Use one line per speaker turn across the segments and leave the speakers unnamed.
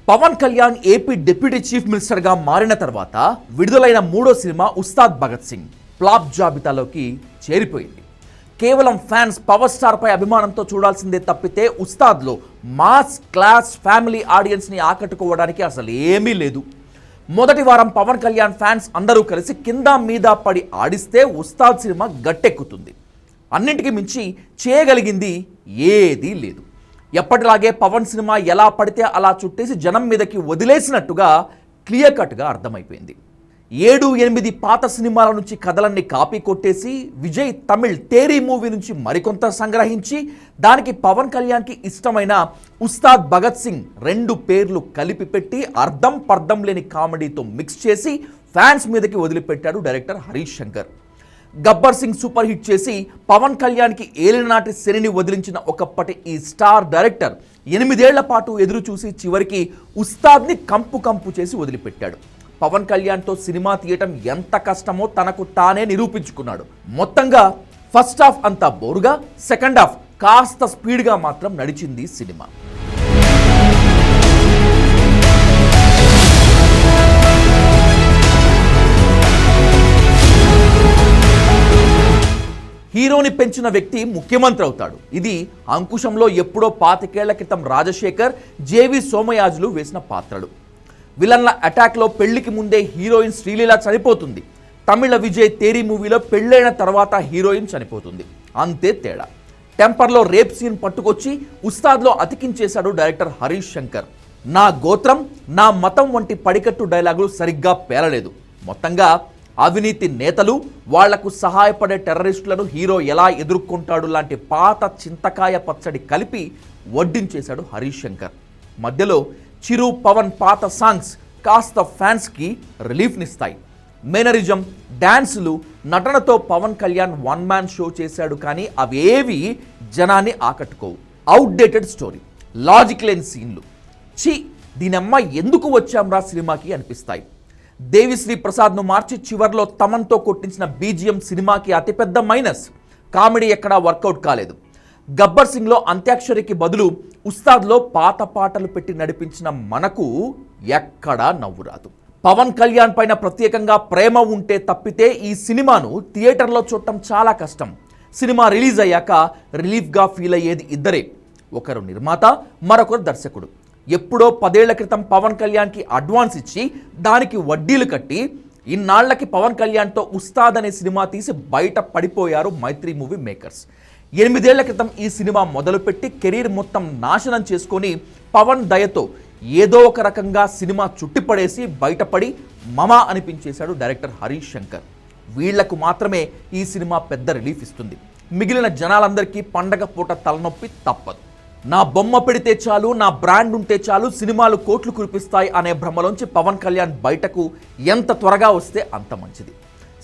Pawan Kalyan AP deputy chief మినిస్టర్గా మారిన తర్వాత విడుదలైన మూడో సినిమా ఉస్తాద్ భగత్ సింగ్ ఫ్లాప్ జాబితాలోకి చేరిపోయింది. కేవలం ఫ్యాన్స్ పవర్ స్టార్పై అభిమానంతో చూడాల్సిందే తప్పితే ఉస్తాద్లో మాస్ క్లాస్ ఫ్యామిలీ ఆడియన్స్ని ఆకట్టుకోవడానికి అసలు ఏమీ లేదు. మొదటి వారం పవన్ కళ్యాణ్ ఫ్యాన్స్ అందరూ కలిసి కింద మీద పడి ఆడిస్తే ఉస్తాద్ సినిమా గట్టెక్కుతుంది. అన్నింటికి మించి చేయగలిగింది ఏదీ లేదు. ఎప్పటిలాగే పవన్ సినిమా ఎలా పడితే అలా చుట్టేసి జనం మీదకి వదిలేసినట్టుగా క్లియర్ కట్గా అర్థమైపోయింది. 7-8 పాత సినిమాల నుంచి కథలన్నీ కాపీ కొట్టేసి విజయ్ తమిళ్ తేరీ మూవీ నుంచి మరికొంత సంగ్రహించి దానికి పవన్ కళ్యాణ్కి ఇష్టమైన ఉస్తాద్ భగత్ సింగ్ 2 పేర్లు కలిపి పెట్టి అర్థం పర్థం లేని కామెడీతో మిక్స్ చేసి ఫ్యాన్స్ మీదకి వదిలిపెట్టాడు director Harish Shankar. Gabbar Singh super hit చేసి పవన్ కళ్యాణ్కి ఏలినాటి శనిని వదిలించిన ఒకప్పటి ఈ స్టార్ డైరెక్టర్ 8 ఏళ్ల పాటు ఎదురు చూసి చివరికి ఉస్తాద్ని కంపు చేసి వదిలిపెట్టాడు. పవన్ కళ్యాణ్తో సినిమా తీయటం ఎంత కష్టమో తనకు తానే నిరూపించుకున్నాడు. మొత్తంగా ఫస్ట్ హాఫ్ అంతా బోరుగా, సెకండ్ హాఫ్ కాస్త స్పీడ్గా మాత్రం నడిచింది సినిమా. హీరోని పెంచిన వ్యక్తి ముఖ్యమంత్రి అవుతాడు. ఇది అంకుశంలో ఎప్పుడో 25 ఏళ్ల క్రితం రాజశేఖర్, జేవి సోమయాజులు వేసిన పాత్రలు. విలన్ల అటాక్లో పెళ్లికి ముందే హీరోయిన్ శ్రీలీల చనిపోతుంది. తమిళ విజయ్ తేరీ మూవీలో పెళ్ళైన తర్వాత హీరోయిన్ చనిపోతుంది. అంతే తేడా. టెంపర్లో రేప్ సీన్ పట్టుకొచ్చి ఉస్తాద్లో అతికించేశాడు డైరెక్టర్ హరీష్ శంకర్. నా గోత్రం నా మతం వంటి పడికట్టు డైలాగులు సరిగ్గా పేలలేదు. మొత్తంగా అవినీతి నేతలు, వాళ్లకు సహాయపడే టెర్రరిస్టులను హీరో ఎలా ఎదుర్కొంటాడు లాంటి పాత చింతకాయ పచ్చడి కలిపి వడ్డించేశాడు హరీష్ శంకర్. మధ్యలో చిరు పవన్ పాత సాంగ్స్ కాస్త ఫ్యాన్స్కి రిలీఫ్నిస్తాయి. మేనరిజం, డ్యాన్సులు, నటనతో పవన్ కళ్యాణ్ 1 మ్యాన్ షో చేశాడు. కానీ అవేవి జనాన్ని ఆకట్టుకోవు. అవుట్డేటెడ్ స్టోరీ, లాజిక్ లేని సీన్లు, దీనమ్మ ఎందుకు వచ్చాంరా సినిమాకి అనిపిస్తాయి. దేవిశ్రీ ప్రసాద్ను మార్చి చివర్లో తమన్తో కొట్టించిన బీజిఎం సినిమాకి అతిపెద్ద మైనస్. కామెడీ ఎక్కడా వర్కౌట్ కాలేదు. గబ్బర్ సింగ్లో అంత్యాక్షరికి బదులు ఉస్తాద్లో పాత పాటలు పెట్టి నడిపించిన మనకు ఎక్కడా నవ్వు రాదు. పవన్ కళ్యాణ్ పైన ప్రత్యేకంగా ప్రేమ ఉంటే తప్పితే ఈ సినిమాను థియేటర్లో చూడటం చాలా కష్టం. సినిమా రిలీజ్ అయ్యాక రిలీఫ్గా ఫీల్ అయ్యేది ఇద్దరే, ఒకరు నిర్మాత, మరొకరు దర్శకుడు. ఎప్పుడో 10 ఏళ్ల క్రితం పవన్ కళ్యాణ్కి అడ్వాన్స్ ఇచ్చి దానికి వడ్డీలు కట్టి ఇన్నాళ్లకి పవన్ కళ్యాణ్తో ఉస్తాద్ అనే సినిమా తీసి బయట పడిపోయారు మైత్రి మూవీ మేకర్స్. 8 ఏళ్ల క్రితం ఈ సినిమా మొదలుపెట్టి కెరీర్ మొత్తం నాశనం చేసుకొని పవన్ దయతో ఏదో ఒక రకంగా సినిమా చుట్టిపడేసి బయటపడి మమా అనిపించేశాడు డైరెక్టర్ హరీష్ శంకర్. వీళ్లకు మాత్రమే ఈ సినిమా పెద్ద రిలీఫ్ ఇస్తుంది. మిగిలిన జనాలందరికీ పండగ పూట తలనొప్పి తప్పదు. నా బొమ్మ పెడితే చాలు, నా బ్రాండ్ ఉంటే చాలు, సినిమాలు కోట్లు కురిపిస్తాయి అనే భ్రమలోంచి పవన్ కళ్యాణ్ బయటకు ఎంత త్వరగా వస్తే అంత మంచిది.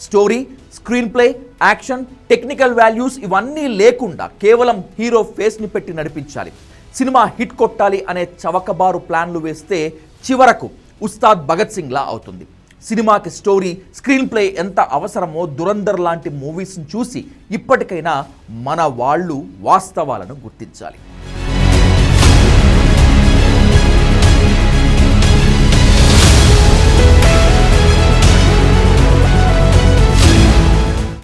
Story, screen play, action, technical values ఇవన్నీ లేకుండా కేవలం హీరో ఫేస్ని పెట్టి నడిపించాలి. సినిమా హిట్ కొట్టాలి అనే చవకబారు ప్లాన్లు వేస్తే చివరకు ఉస్తాద్ భగత్ సింగ్లా అవుతుంది. సినిమాకి స్టోరీ, స్క్రీన్ ప్లే ఎంత అవసరమో దురంధర్ లాంటి మూవీస్ని చూసి ఇప్పటికైనా మన వాళ్ళు వాస్తవాలను గుర్తించాలి.